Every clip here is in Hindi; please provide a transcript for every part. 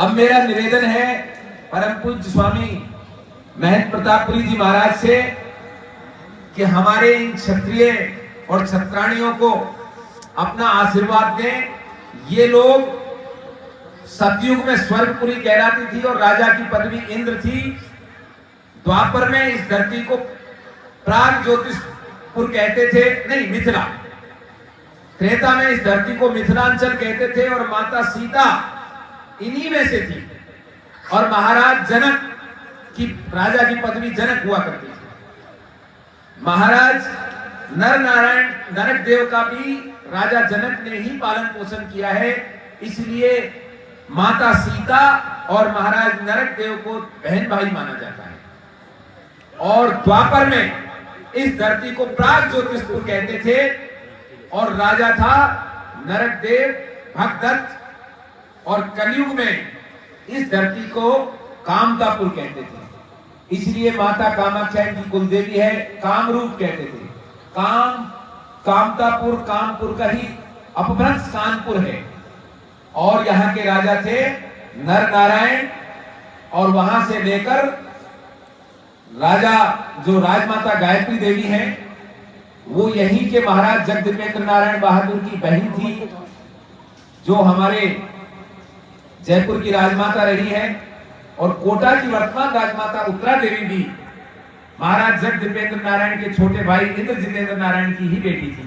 अब मेरा निवेदन है परम पूज्य स्वामी महंत प्रतापपुरी जी महाराज से कि हमारे इन क्षत्रिय और क्षत्राणियों को अपना आशीर्वाद दें। ये लोग सतयुग में स्वर्गपुरी कहलाती थी और राजा की पदवी इंद्र थी। द्वापर में इस धरती को प्राग ज्योतिषपुर कहते थे, नहीं मिथिला। त्रेता में इस धरती को मिथिलांचल कहते थे और माता सीता इन्हीं में से थी। और महाराज जनक की राजा की पदवी जनक हुआ करती थी। महाराज नर नारायण नरक देव का भी राजा जनक ने ही पालन पोषण किया है, इसलिए माता सीता और महाराज नरक देव को बहन भाई माना जाता है। और द्वापर में इस धरती को प्राग ज्योतिषपुर कहते थे और राजा था नरक देव भगदत्त, और कलयुग में इस धरती को कामतापुर कहते थे। इसलिए माता कामाख्या की कुल देवी है, कामरूप कहते थे। कामतापुर कानपुर का ही अपभ्रंश कानपुर है। और यहाँ के राजा थे नर नारायण, और वहां से लेकर राजा जो राजमाता गायत्री देवी है वो यहीं के महाराज जगदीपेंद्र नारायण बहादुर की बहन थी, जो हमारे जयपुर की राजमाता रही है। और कोटा की वर्तमान राजमाता उत्तरा देवी भी महाराज जगदीपेंद्र नारायण के छोटे भाई इंद्र जितेंद्र नारायण की ही बेटी थी।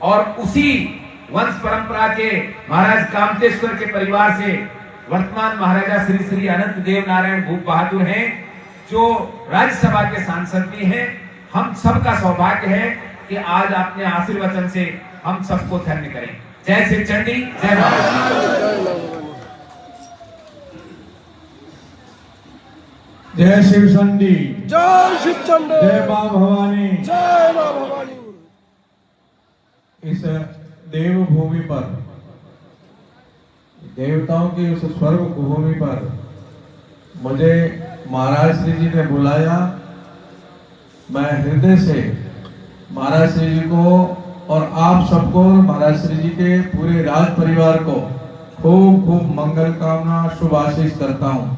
और उसी वंश परंपरा के महाराज कामतेश्वर के परिवार से वर्तमान महाराजा श्री श्री अनंत देव नारायण भूप बहादुर हैं, जो राज्यसभा के सांसद भी हैं। हम सबका सौभाग्य है कि आज अपने आशीर्वचन से हम सबको धन्य करें। जय श्री चंडी, जय माता। जय शिव चंडी, जय शिव चंडी, जय मां भवानी, जय मां भवानी। इस देवभूमि पर, देवताओं की उस स्वर्ग भूमि पर मुझे महाराज श्री जी ने बुलाया। मैं हृदय से महाराज श्री जी को और आप सबको, महाराज श्री जी के पूरे राज परिवार को खूब खूब मंगल कामना शुभ आशीष करता हूँ।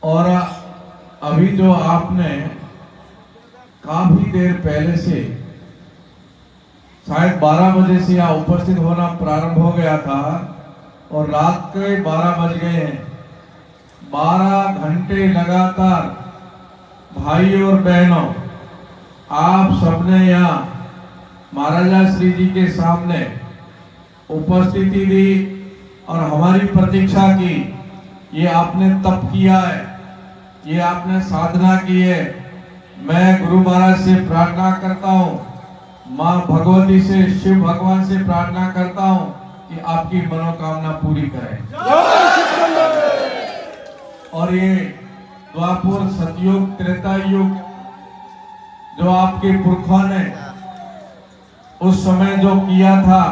और अभी जो आपने काफी देर पहले से, शायद 12 बजे से यहाँ उपस्थित होना प्रारंभ हो गया था और रात के 12 बज गए हैं। 12 घंटे लगातार भाई और बहनों आप सबने यहाँ महाराजा श्री जी के सामने उपस्थिति दी और हमारी प्रतीक्षा की। ये आपने तप किया है, ये आपने साधना की है। मैं गुरु महाराज से प्रार्थना करता हूँ, माँ भगवती से, शिव भगवान से प्रार्थना करता हूँ कि आपकी मनोकामना पूरी करें। और ये द्वापर सतयुग त्रेता युग जो आपके पुरखों ने उस समय जो किया था,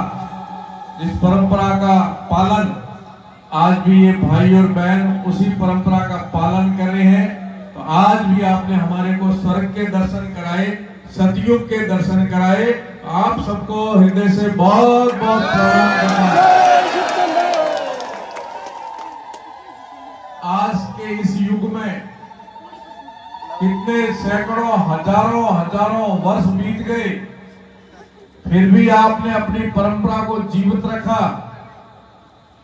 जिस परंपरा का पालन आज भी ये भाई और बहन उसी परंपरा का पालन कर रहे हैं। तो आज भी आपने हमारे को स्वर्ग के दर्शन कराए, सतयुग के दर्शन कराए। आप सबको हृदय से बहुत बहुत प्रणाम करता हूं। आज के इस युग में कितने सैकड़ों हजारों वर्ष बीत गए, फिर भी आपने अपनी परंपरा को जीवित रखा।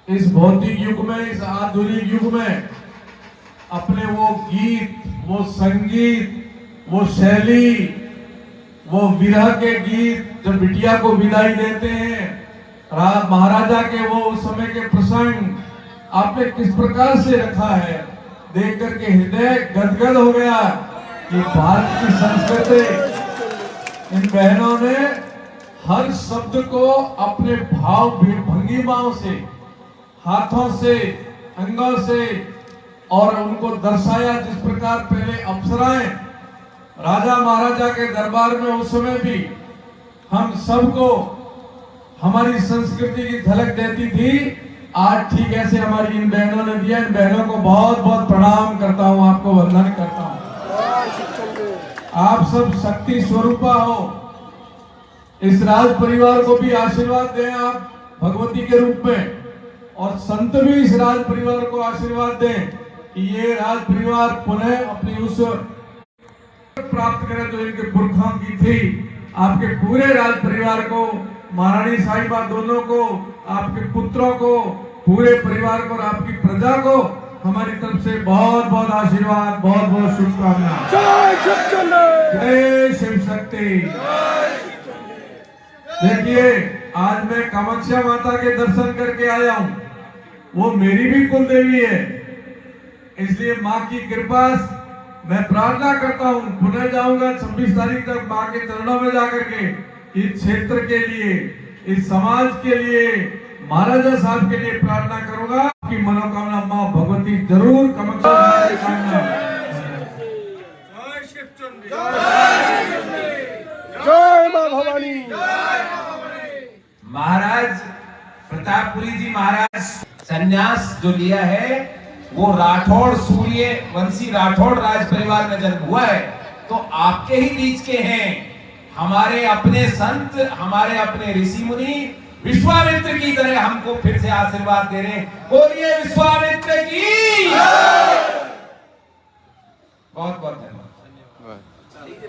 इस भौतिक युग में, इस आधुनिक युग में अपने वो गीत, वो संगीत, वो शैली, वो विरह के गीत जब बिटिया को विदाई देते हैं, महाराजा के वो उस समय के प्रसंग आपने किस प्रकार से रखा है, देख करके हृदय गदगद हो गया कि भारत की संस्कृति, इन बहनों ने हर शब्द को अपने भाव भंगिमाओं से, हाथों से, अंगों से और उनको दर्शाया। जिस प्रकार पहले अप्सराएं राजा महाराजा के दरबार में उस समय भी हम सबको हमारी संस्कृति की झलक देती थी, आज ठीक ऐसे हमारी इन बहनों ने दिया। इन बहनों को बहुत बहुत प्रणाम करता हूँ, आपको वंदन करता हूँ। आप सब शक्ति स्वरूपा हो। इस राज परिवार को भी आशीर्वाद दें आप भगवती के रूप में। और संत भी इस राज परिवार को आशीर्वाद दें कि ये राज परिवार पुनः अपनी उस प्राप्त करे जो इनके पुरखों की थी। आपके पूरे राज परिवार को, महारानी साहिबा दोनों को, आपके पुत्रों को, पूरे परिवार को और आपकी प्रजा को हमारी तरफ से बहुत बहुत आशीर्वाद, बहुत बहुत शुभकामनाएं। जय शिव चंडी। जय शिव शक्ति। देखिए, आज मैं कामाख्या माता के दर्शन करके आया हूँ। वो मेरी भी कुल देवी है, इसलिए माँ की कृपा मैं प्रार्थना करता हूँ। पुनः जाऊंगा 26 तारीख तक माँ के चरणों में जाकर के इस क्षेत्र के लिए, इस समाज के लिए, महाराजा साहब के लिए प्रार्थना करूंगा कि मनोकामना माँ भगवती जरूर कामाख्या जय मां भवानी। महाराज प्रतापपुरी जी महाराज संन्यास जो लिया है वो राठौड़ सूर्य वंशी राठौड़ राज परिवार में जन्म हुआ है, तो आपके ही बीच के हैं। हमारे अपने संत, हमारे अपने ऋषि मुनि विश्वामित्र की तरह हमको फिर से आशीर्वाद दे रहे हैं। बोलिए विश्वामित्र की। बहुत बहुत धन्यवाद।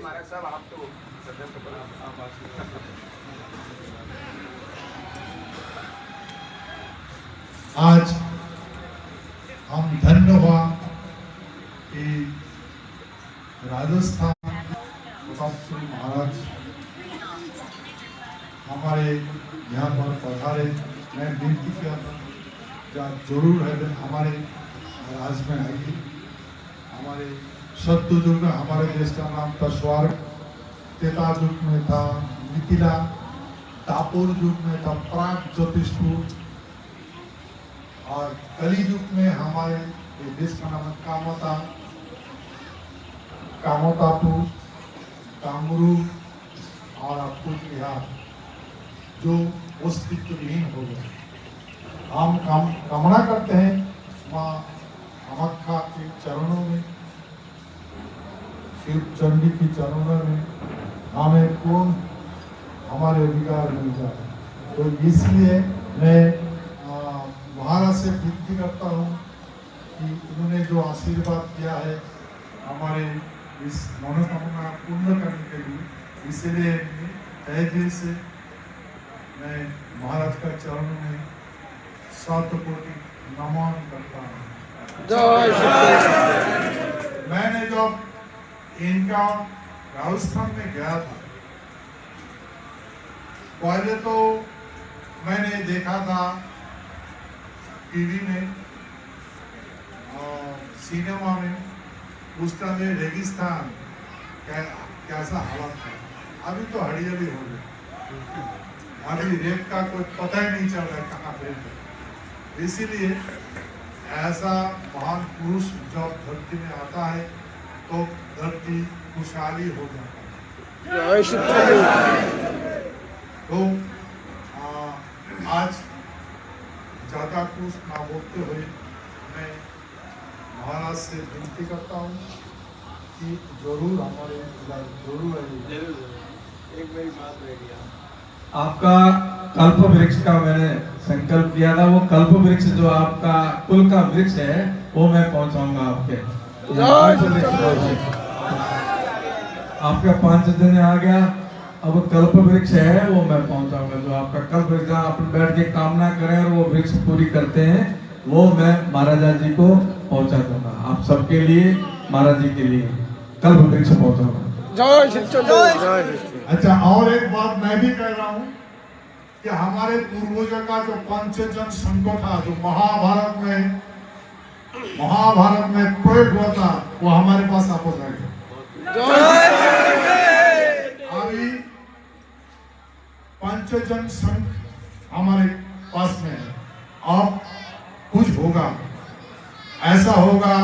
महाराज साहब, आप तो आज हम धन्य हुआ कि राजस्थान प्रतापपुरी महाराज हमारे यहाँ पर पधारे। मैं विनती किया था जब जरूर है हमारे राज में आएगी। हमारे सत्य युग में हमारे देश का नाम था स्वर्ग, त्रेता युग में था मिथिला, दापुर युग में था प्राग ज्योतिषपुर, और कली युग में हमारे देश का नाम कामता, कामतापुर, कामरू और आपको बिहार जो अस्तित्वहीन हो गए। हम कामना करते हैं माँ कामाख्या के चरणों में, शिव चंडी की चरणों में हमें पूर्ण हमारे अधिकार मिल जाए। तो इसलिए मैं महाराज से विनती करता हूँ कि उन्होंने जो आशीर्वाद किया है हमारे इस मनोकामना पूर्ण करने के लिए, इसलिए तहे दिल से मैं महाराज का चरणों में 7 कोटि नमन करता हूँ। जय शिव। मैंने जब इनका राजस्थान में गया था, पहले तो मैंने देखा था टीवी में और सिनेमा में, उस समय रेगिस्तान कैसा हालत था। अभी तो हरियाली हो गई, अभी रेत का कोई पता ही नहीं चल रहा है कहाँ पे। इसीलिए ऐसा महान पुरुष जब धरती में आता है तो धरती खुशहाली हो जाता है। जय शिव चंडी। तो आज ज्यादा कुछ ना बोलते हुए मैं महाराज से विनती करता हूँ कि जरूर हमारे जरूर एक मेरी बात रह गई। आपका कल्प वृक्ष का मैंने संकल्प किया था, वो कल्प वृक्ष जो आपका कुल का वृक्ष है वो मैं पहुंचाऊंगा आपके। आपका 5 दिन आ गया, अब कल्प वृक्ष है वो मैं पहुंचाऊंगा। जो आपका कल्प वृक्ष आप बैठ के कामना करें और वो वृक्ष पूरी करते हैं, वो मैं महाराजा जी को पहुंचा दूंगा। आप सबके लिए, महाराज जी के लिए कल्प वृक्ष पहुंचाऊंगा। जय शिव चंडी। अच्छा, और एक बात मैं भी कह रहा हूँ कि हमारे पूर्वजों का जो पंचजन संघ था, जो महाभारत में प्रयोग हुआ था, वो हमारे पास वापस आ गया। अभी पंचजन संघ हमारे पास में है। अब कुछ होगा, ऐसा होगा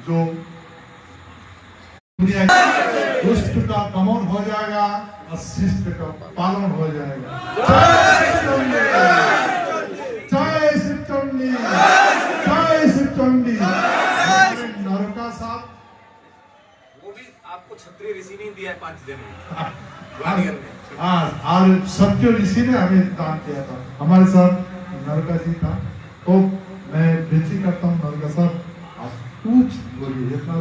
जो दुष्ट का दमन हो जाएगा और शिष्ट का पालन हो जाएगा। जय शिव चंडी, जय शिव चंडी। नरका साहब वो भी आपको क्षत्रिय ऋषि ने दिया है 5 दिन में। हाँ, और सत्य ऋषि ने हमें दान किया था। हमारे साथ नरका जी था। तो मैं विनती करता हूँ नरका साहब, आप कुछ बोलिए, इतना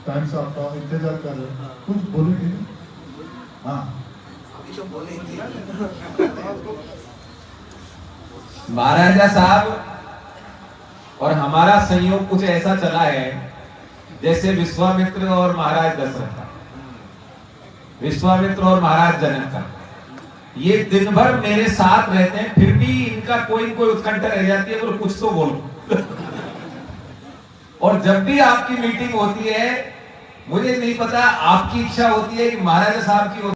टाइम से आपका इंतजार कर रहे हैं, कुछ बोलेंगे? हाँ, महाराजा साहब और हमारा संयोग कुछ ऐसा चला है जैसे विश्वामित्र और महाराज दशरथ का, विश्वामित्र और महाराज जनक का। ये दिन भर मेरे साथ रहते हैं, फिर भी इनका कोई न कोई उत्कंठा रह जाती है, बोलो कुछ तो बोलो। और जब भी आपकी मीटिंग होती है, मुझे नहीं पता आपकी इच्छा होती है कि महाराजा साहब की